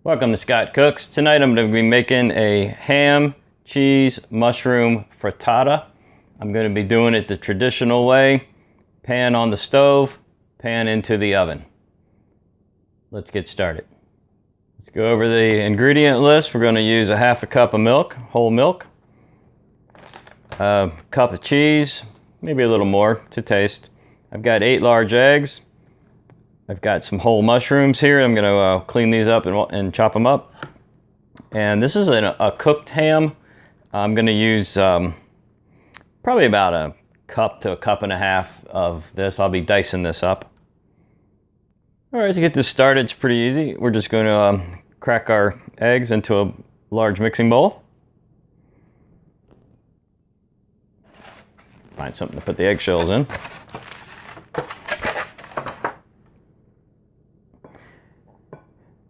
Welcome to Scott Cooks. Tonight I'm going to be making a ham, cheese, mushroom frittata. I'm going to be doing it the traditional way. Pan on the stove, pan into the oven. Let's get started. Let's go over the ingredient list. We're going to use a half a cup of milk, whole milk, a cup of cheese, maybe a little more to taste. I've got 8 large eggs. I've got some whole mushrooms here. I'm going to clean these up and chop them up. And this is a cooked ham. I'm going to use probably about a cup to a cup and a half of this. I'll be dicing this up. All right, to get this started, it's pretty easy. We're just going to crack our eggs into a large mixing bowl. Find something to put the eggshells in.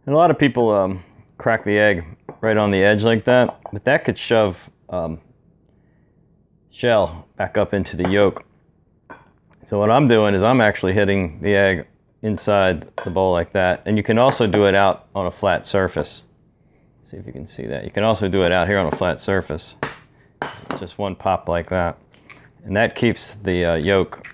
And a lot of people crack the egg right on the edge like that, but that could shove shell back up into the yolk. So what I'm doing is I'm actually hitting the egg inside the bowl like that, and you can also do it out on a flat surface. See if you can see that. You can also do it out here on a flat surface. Just one pop like that. And that keeps the yolk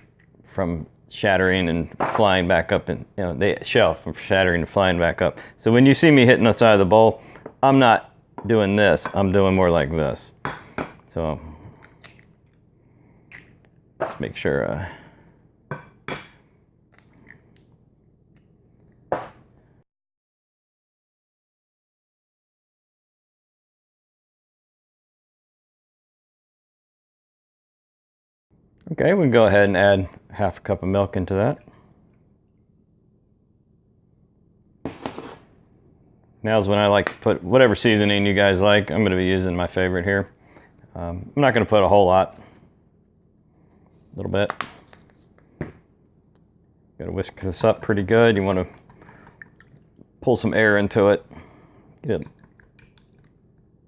from shattering and flying back up, and the shell from shattering and flying back up. So when you see me hitting the side of the bowl, I'm not doing this. I'm doing more like this. So let's make sure. Okay, we can go ahead and add half a cup of milk into that. Now's when I like to put whatever seasoning you guys like. I'm going to be using my favorite here. I'm not going to put a whole lot. A little bit. Got to whisk this up pretty good. You want to pull some air into it. Get it.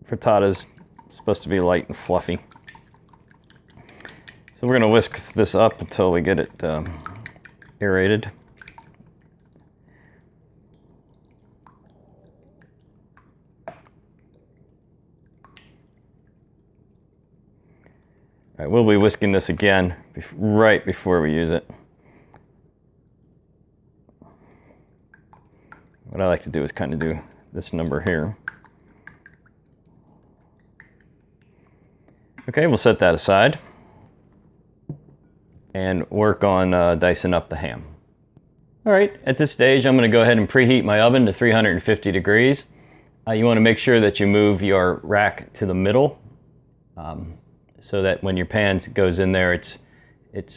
Frittata's supposed to be light and fluffy. So we're going to whisk this up until we get it aerated. All right, we'll be whisking this again right before we use it. What I like to do is kind of do this number here. Okay, we'll set that aside and work on dicing up the ham. All right, at this stage, I'm going to go ahead and preheat my oven to 350 degrees. You want to make sure that you move your rack to the middle so that when your pan goes in there, it's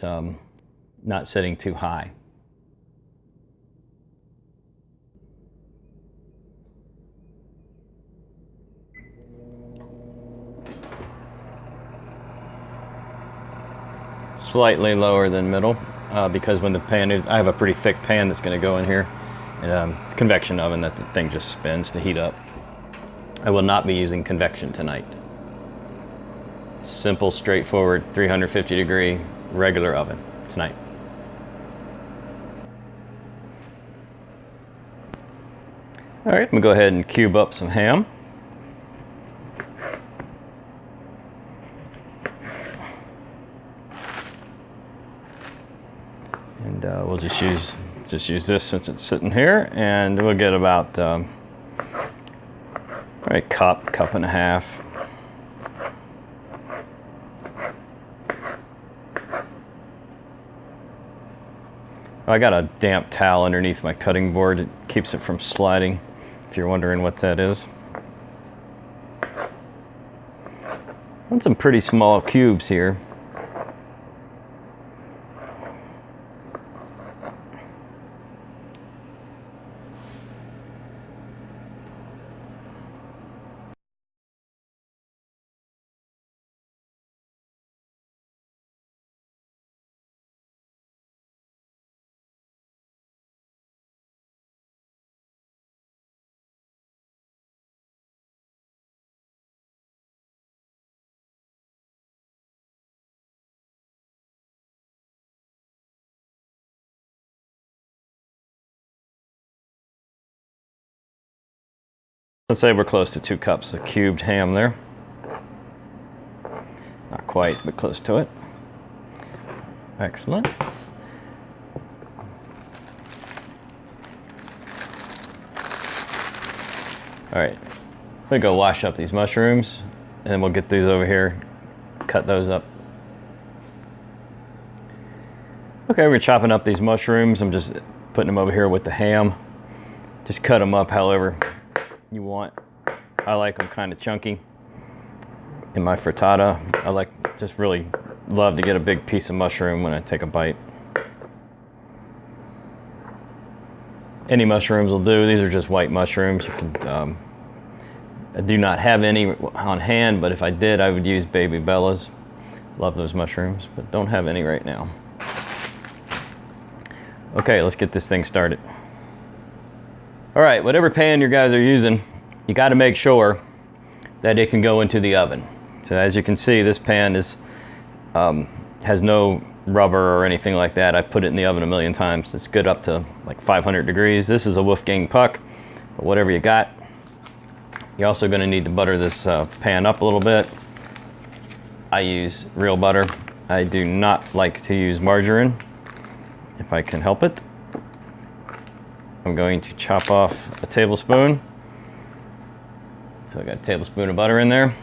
not sitting too high. Slightly lower than middle because when the pan is, I have a pretty thick pan that's going to go in here, and convection oven that the thing just spins to heat up. I will not be using convection tonight. Simple, straightforward, 350 degree regular oven tonight. All right, I'm gonna go ahead and cube up some ham. And we'll just use this since it's sitting here, and we'll get about cup and a half. I got a damp towel underneath my cutting board. It keeps it from sliding, if you're wondering what that is. I want some pretty small cubes here. Let's say we're close to 2 cups of cubed ham there. Not quite, but close to it. Excellent. All right, we go wash up these mushrooms, and then we'll get these over here, cut those up. Okay, we're chopping up these mushrooms. I'm just putting them over here with the ham. Just cut them up however you want. I like them kind of chunky. In my frittata, I like, just really love to get a big piece of mushroom when I take a bite. Any mushrooms will do. These are just white mushrooms. You can, I do not have any on hand, but if I did, I would use baby bellas. Love those mushrooms, but don't have any right now. Okay, let's get this thing started. All right, whatever pan you guys are using, you got to make sure that it can go into the oven. So as you can see, this pan is has no rubber or anything like that. I put it in the oven a million times. It's good up to like 500 degrees. This is a Wolfgang Puck, but whatever you got. You're also going to need to butter this pan up a little bit. I use real butter. I do not like to use margarine if I can help it. I'm going to chop off a tablespoon. So I got a tablespoon of butter in there.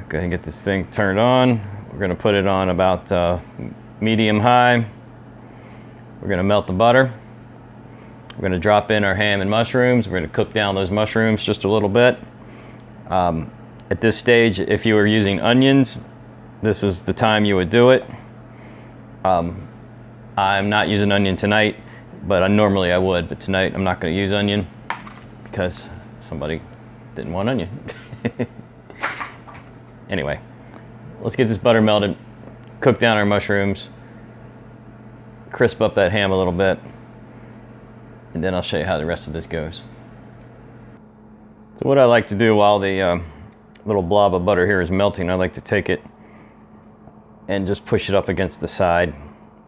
Go ahead and get this thing turned on. We're going to put it on about medium high. We're going to melt the butter. We're going to drop in our ham and mushrooms. We're going to cook down those mushrooms just a little bit. At this stage, if you were using onions, this is the time you would do it. I'm not using onion tonight, but normally I would. But tonight I'm not going to use onion because somebody didn't want onion. Anyway, let's get this butter melted, cook down our mushrooms, crisp up that ham a little bit, and then I'll show you how the rest of this goes. So what I like to do while the little blob of butter here is melting, I like to take it and just push it up against the side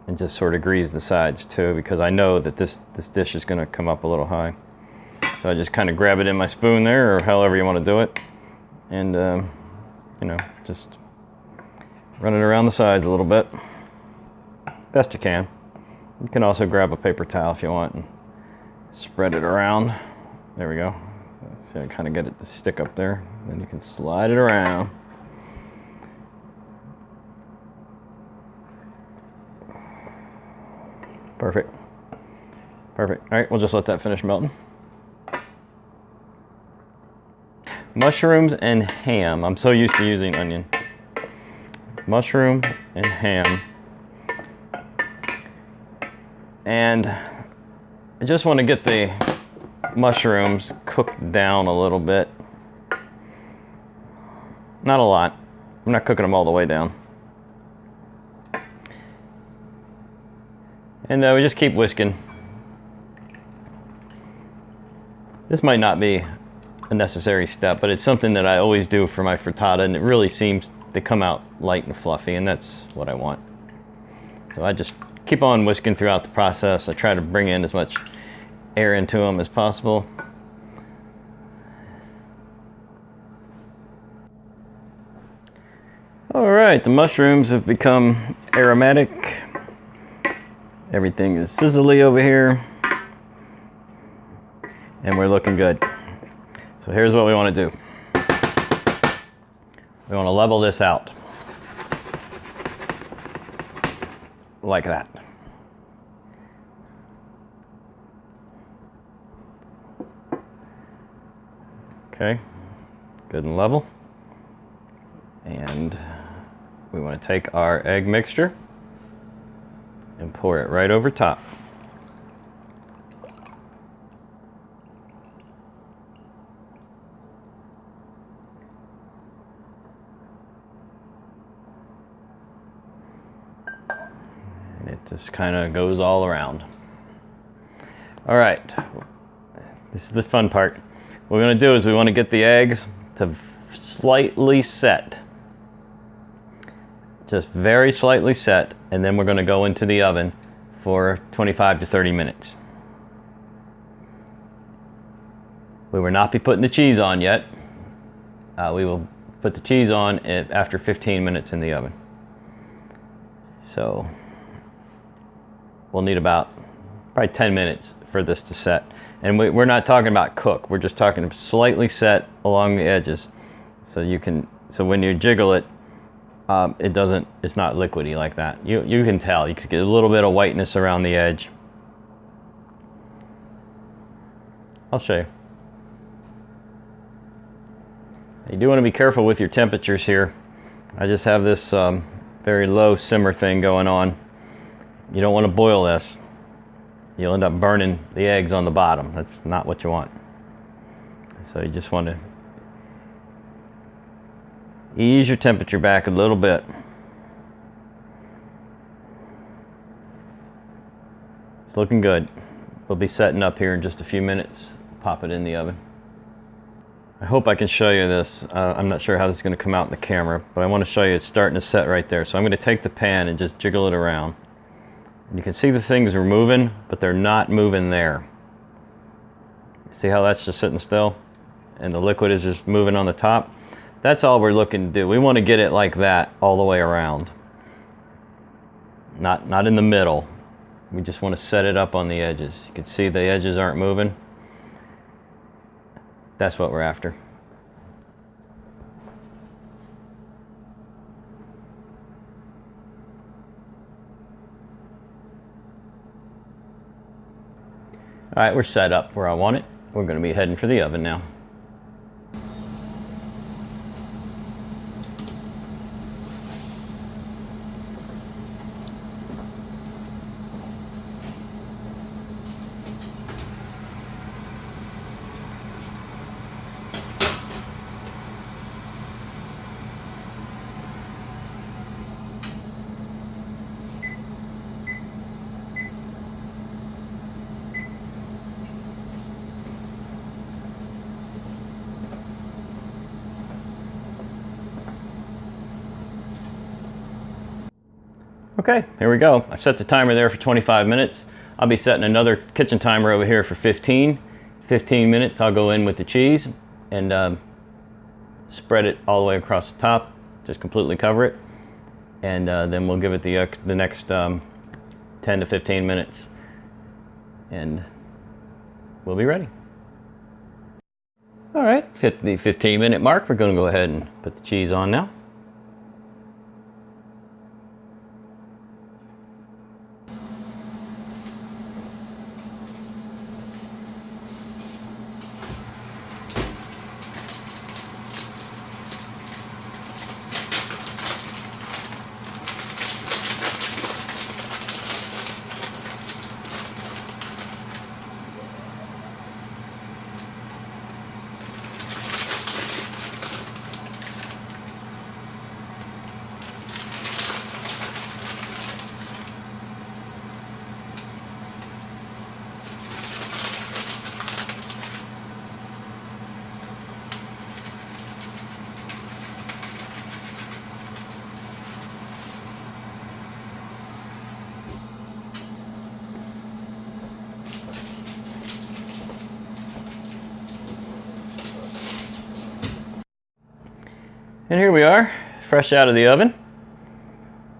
and just sort of grease the sides too, because I know that this dish is going to come up a little high. So I just kind of grab it in my spoon there, or however you want to do it, and you know, just run it around the sides a little bit, best you can. You can also grab a paper towel if you want and spread it around. There we go. See, I kind of get it to stick up there. Then you can slide it around. Perfect. Perfect. All right, we'll just let that finish melting. Mushrooms and ham. I'm so used to using onion. Mushroom and ham. And I just want to get the mushrooms cooked down a little bit. Not a lot. I'm not cooking them all the way down. And we just keep whisking. This might not be a necessary step, but it's something that I always do for my frittata, and it really seems to come out light and fluffy, and that's what I want. So I just keep on whisking throughout the process. I try to bring in as much air into them as possible. All right, the mushrooms have become aromatic. Everything is sizzly over here, and we're looking good. So here's what we want to do. We want to level this out like that. Okay, good and level. And we want to take our egg mixture and pour it right over top. And it just kind of goes all around. All right, this is the fun part. What we're going to do is we want to get the eggs to slightly set. Just very slightly set, and then we're going to go into the oven for 25 to 30 minutes. We will not be putting the cheese on yet. We will put the cheese on after 15 minutes in the oven. So we'll need about probably 10 minutes for this to set. And we're not talking about cook. We're just talking slightly set along the edges. So when you jiggle it, it's not liquidy like that. You can tell. You can get a little bit of whiteness around the edge. I'll show you. You do want to be careful with your temperatures here. I just have this very low simmer thing going on. You don't want to boil this. You'll end up burning the eggs on the bottom. That's not what you want. So you just want to ease your temperature back a little bit. It's looking good. We'll be setting up here in just a few minutes. Pop it in the oven. I hope I can show you this. I'm not sure how this is going to come out in the camera, but I want to show you it's starting to set right there. So I'm going to take the pan and just jiggle it around. And you can see the things are moving, but they're not moving there. See how that's just sitting still? And the liquid is just moving on the top. That's all we're looking to do. We want to get it like that all the way around. Not in the middle. We just want to set it up on the edges. You can see the edges aren't moving. That's what we're after. All right, we're set up where I want it. We're going to be heading for the oven now. Okay, here we go. I've set the timer there for 25 minutes. I'll be setting another kitchen timer over here for 15 minutes. I'll go in with the cheese and spread it all the way across the top. Just completely cover it. And then we'll give it the next 10 to 15 minutes. And we'll be ready. All right, hit the 15-minute mark. We're going to go ahead and put the cheese on now. And here we are, fresh out of the oven.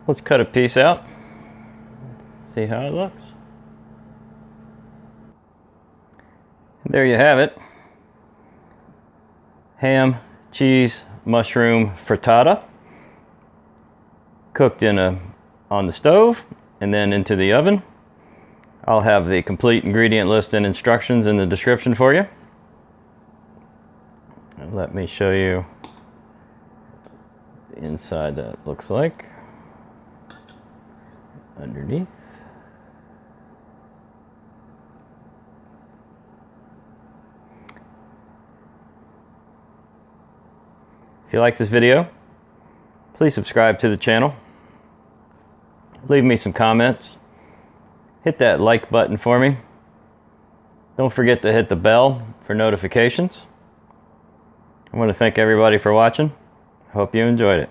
Let's cut a piece out. See how it looks. There you have it. Ham, cheese, mushroom frittata. Cooked on the stove and then into the oven. I'll have the complete ingredient list and instructions in the description for you. And let me show you the inside that looks like underneath. If you like this video, please subscribe to the channel. Leave me some comments. Hit that like button for me. Don't forget to hit the bell for notifications. I want to thank everybody for watching. Hope you enjoyed it.